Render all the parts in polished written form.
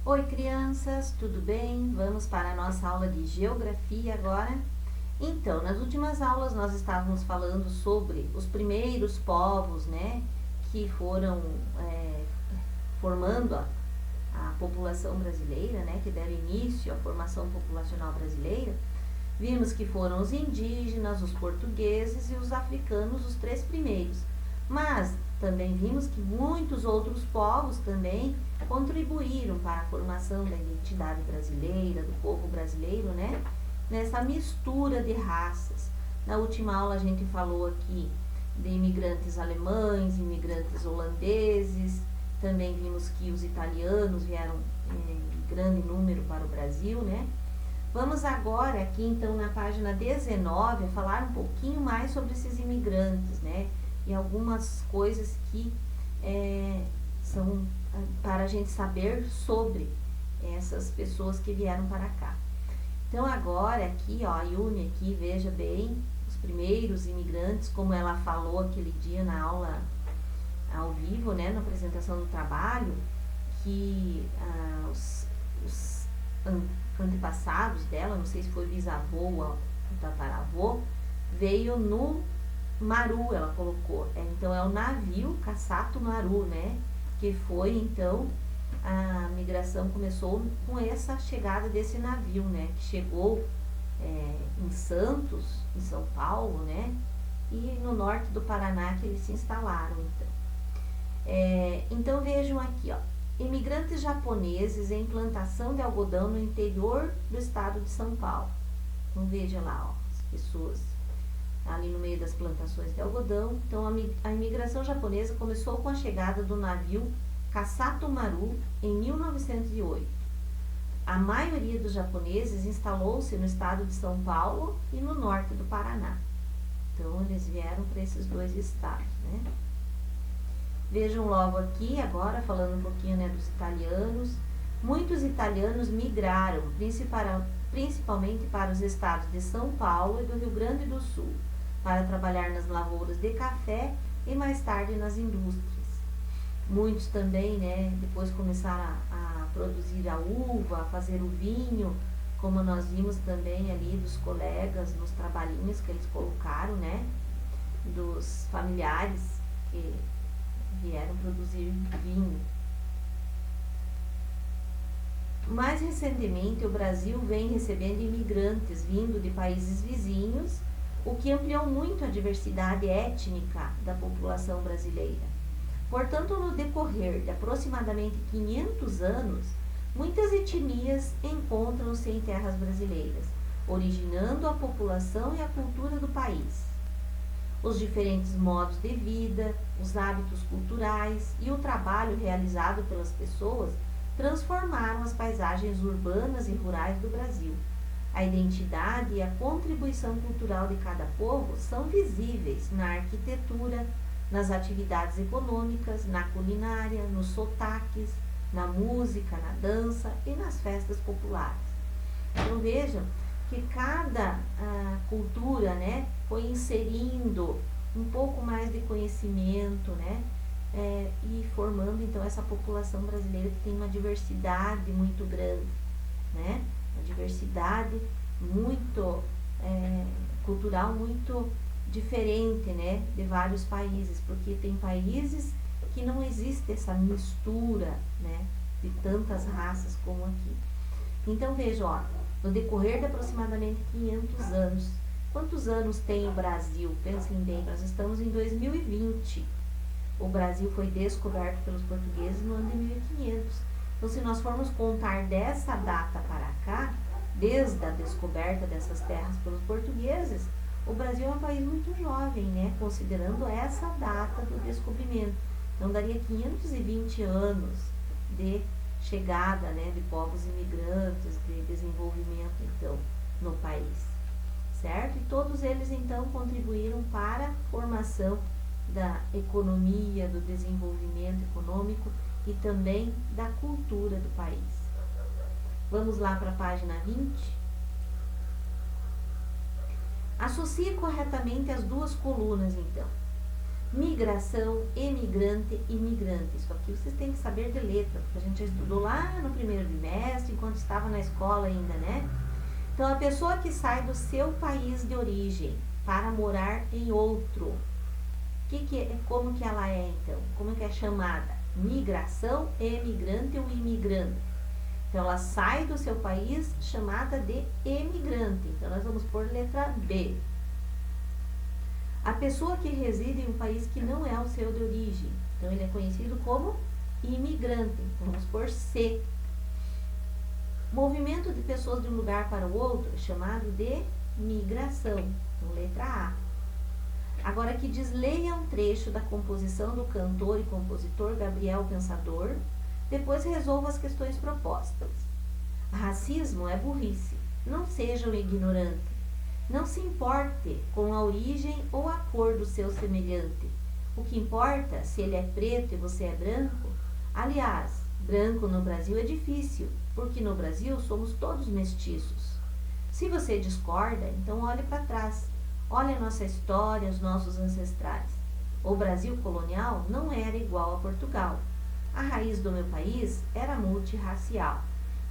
Oi, crianças, tudo bem? Vamos para a nossa aula de geografia agora. Então, nas últimas aulas nós estávamos falando sobre os primeiros povos, né, que foram formando a população brasileira, né, que deram início à formação populacional brasileira. Vimos que foram os indígenas, os portugueses e os africanos os três primeiros. Mas também vimos que muitos outros povos também contribuíram para a formação da identidade brasileira, do povo brasileiro, né? Nessa mistura de raças. Na última aula a gente falou aqui de imigrantes alemães, imigrantes holandeses, também vimos que os italianos vieram em grande número para o Brasil, né? Vamos agora aqui então na página 19 falar um pouquinho mais sobre esses imigrantes, né? E algumas coisas que são para a gente saber sobre essas pessoas que vieram para cá. Então agora aqui, ó, a Yuni aqui, veja bem, os primeiros imigrantes, como ela falou aquele dia na aula ao vivo, né, na apresentação do trabalho, que os antepassados dela, não sei se foi bisavô ou tataravô, veio no Maru, ela colocou. Então é o navio Kassato Maru, né? Que foi então a migração começou com essa chegada desse navio, né? Que chegou em Santos, em São Paulo, né? E no norte do Paraná que eles se instalaram, então. Então vejam aqui, ó. Imigrantes japoneses em plantação de algodão no interior do estado de São Paulo. Então veja lá, ó, as pessoas ali no meio das plantações de algodão. Então a imigração japonesa começou com a chegada do navio Kassato Maru em 1908. A maioria dos japoneses instalou-se no estado de São Paulo e no norte do Paraná. Então eles vieram para esses dois estados, né? Vejam logo aqui, agora falando um pouquinho, né, dos italianos. Muitos italianos migraram, principalmente para os estados de São Paulo e do Rio Grande do Sul, para trabalhar nas lavouras de café e mais tarde nas indústrias. Muitos também, né, depois começaram a produzir a uva, a fazer o vinho, como nós vimos também ali dos colegas nos trabalhinhos que eles colocaram, né, dos familiares que vieram produzir vinho. Mais recentemente, o Brasil vem recebendo imigrantes vindo de países vizinhos, o que ampliou muito a diversidade étnica da população brasileira. Portanto, no decorrer de aproximadamente 500 anos, muitas etnias encontram-se em terras brasileiras, originando a população e a cultura do país. Os diferentes modos de vida, os hábitos culturais e o trabalho realizado pelas pessoas transformaram as paisagens urbanas e rurais do Brasil. A identidade e a contribuição cultural de cada povo são visíveis na arquitetura, nas atividades econômicas, na culinária, nos sotaques, na música, na dança e nas festas populares. Então vejam que cada cultura, né, foi inserindo um pouco mais de conhecimento, né, e formando então essa população brasileira que tem uma diversidade muito grande, né, uma diversidade muito cultural muito diferente, né, de vários países, porque tem países que não existe essa mistura, né, de tantas raças como aqui. Então veja, ó, no decorrer de aproximadamente 500 anos, quantos anos tem o Brasil? Pensem bem, nós estamos em 2020. O Brasil foi descoberto pelos portugueses no ano de 1500. Então, se nós formos contar dessa data para cá, desde a descoberta dessas terras pelos portugueses, o Brasil é um país muito jovem, né? Considerando essa data do descobrimento. Então, daria 520 anos de chegada, né, de povos imigrantes, de desenvolvimento, então, no país, certo? E todos eles, então, contribuíram para a formação da economia, do desenvolvimento econômico e também da cultura do país. Vamos lá para a página 20. Associe corretamente as duas colunas, então. Migração, emigrante e migrante. Isso aqui vocês têm que saber de letra, porque a gente já estudou lá no primeiro bimestre, enquanto estava na escola ainda, né? Então, a pessoa que sai do seu país de origem para morar em outro, como que ela é, então? Como que é chamada? Migração, emigrante ou imigrante. Então, ela sai do seu país chamada de emigrante. Então, nós vamos por letra B. A pessoa que reside em um país que não é o seu de origem. Então, ele é conhecido como imigrante. Então, vamos por C. Movimento de pessoas de um lugar para o outro é chamado de migração. Então, letra A. Agora, aqui diz, leia um trecho da composição do cantor e compositor Gabriel Pensador, depois resolva as questões propostas. Racismo é burrice. Não seja um ignorante. Não se importe com a origem ou a cor do seu semelhante. O que importa, se ele é preto e você é branco. Aliás, branco no Brasil é difícil, porque no Brasil somos todos mestiços. Se você discorda, então olhe para trás. Olhe a nossa história, os nossos ancestrais. O Brasil colonial não era igual a Portugal. A raiz do meu país era multirracial.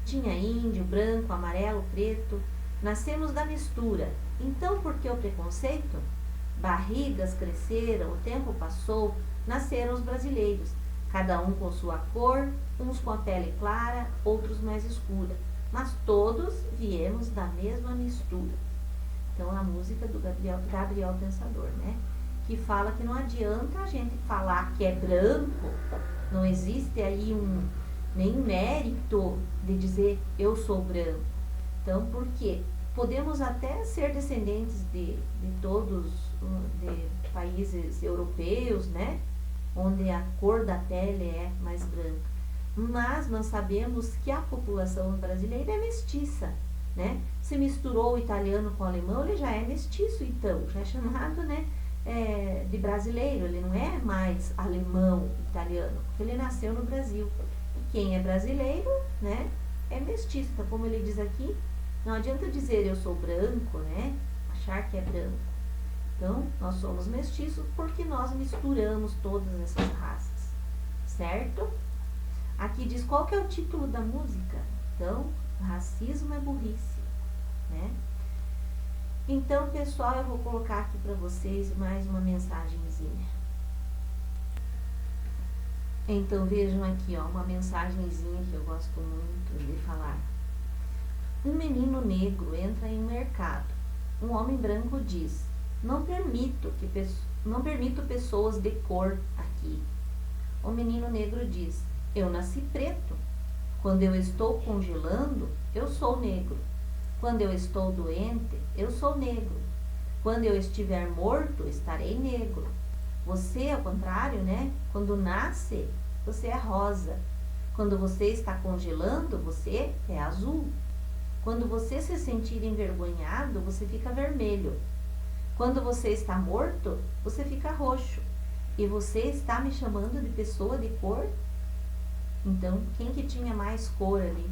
Tinha índio, branco, amarelo, preto. Nascemos da mistura. Então, por que o preconceito? Barrigas cresceram, o tempo passou, nasceram os brasileiros. Cada um com sua cor, uns com a pele clara, outros mais escura. Mas todos viemos da mesma mistura. Então, a música do Gabriel Pensador, né? Que fala que não adianta a gente falar que é branco, não existe aí nem mérito de dizer eu sou branco. Então, por quê? Podemos até ser descendentes de todos, de países europeus, né? Onde a cor da pele é mais branca. Mas nós sabemos que a população brasileira é mestiça, né? Se misturou o italiano com o alemão, ele já é mestiço, então, já é chamado, né, de brasileiro. Ele não é mais alemão, italiano, porque ele nasceu no Brasil. E quem é brasileiro, né, é mestiço. Então, como ele diz aqui, não adianta dizer eu sou branco, né, achar que é branco. Então, nós somos mestiços porque nós misturamos todas essas raças, certo? Aqui diz qual que é o título da música. Então, racismo é burrice, né? Então, pessoal, eu vou colocar aqui para vocês mais uma mensagenzinha. Então, vejam aqui, ó, uma mensagenzinha que eu gosto muito de falar. Um menino negro entra em um mercado. Um homem branco diz: não permito pessoas de cor aqui. O menino negro diz: eu nasci preto. Quando eu estou congelando, eu sou negro. Quando eu estou doente, eu sou negro. Quando eu estiver morto, estarei negro. Você, ao contrário, né? Quando nasce, você é rosa. Quando você está congelando, você é azul. Quando você se sentir envergonhado, você fica vermelho. Quando você está morto, você fica roxo. E você está me chamando de pessoa de cor? Então, quem que tinha mais cor ali?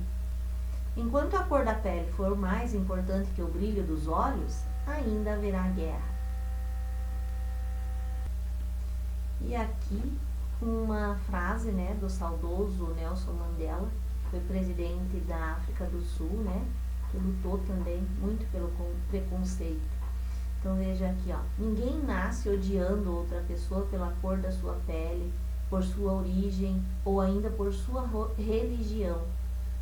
Enquanto a cor da pele for mais importante que o brilho dos olhos, ainda haverá guerra. E aqui uma frase, né, do saudoso Nelson Mandela, que foi presidente da África do Sul, né, que lutou também muito pelo preconceito. Então veja aqui, ó, ninguém nasce odiando outra pessoa pela cor da sua pele, por sua origem ou ainda por sua religião.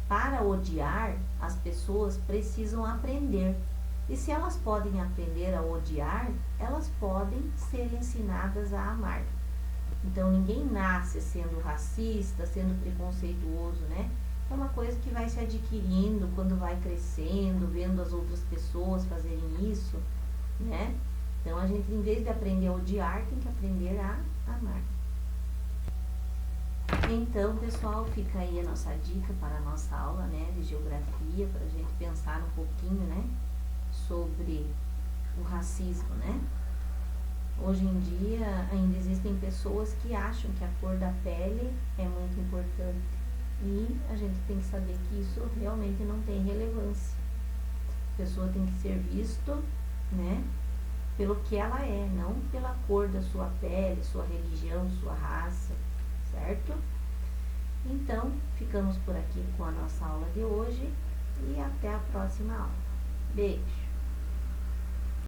Para odiar, as pessoas precisam aprender. E se elas podem aprender a odiar, elas podem ser ensinadas a amar. Então, ninguém nasce sendo racista, sendo preconceituoso, né? É uma coisa que vai se adquirindo quando vai crescendo, vendo as outras pessoas fazerem isso, né? Então, a gente, em vez de aprender a odiar, tem que aprender a amar. Então, pessoal, fica aí a nossa dica para a nossa aula, né, de geografia, para a gente pensar um pouquinho, né, sobre o racismo, né? Hoje em dia, ainda existem pessoas que acham que a cor da pele é muito importante. E a gente tem que saber que isso realmente não tem relevância. A pessoa tem que ser visto, né, pelo que ela é, não pela cor da sua pele, sua religião, sua raça, certo? Então, ficamos por aqui com a nossa aula de hoje e até a próxima aula. Beijo!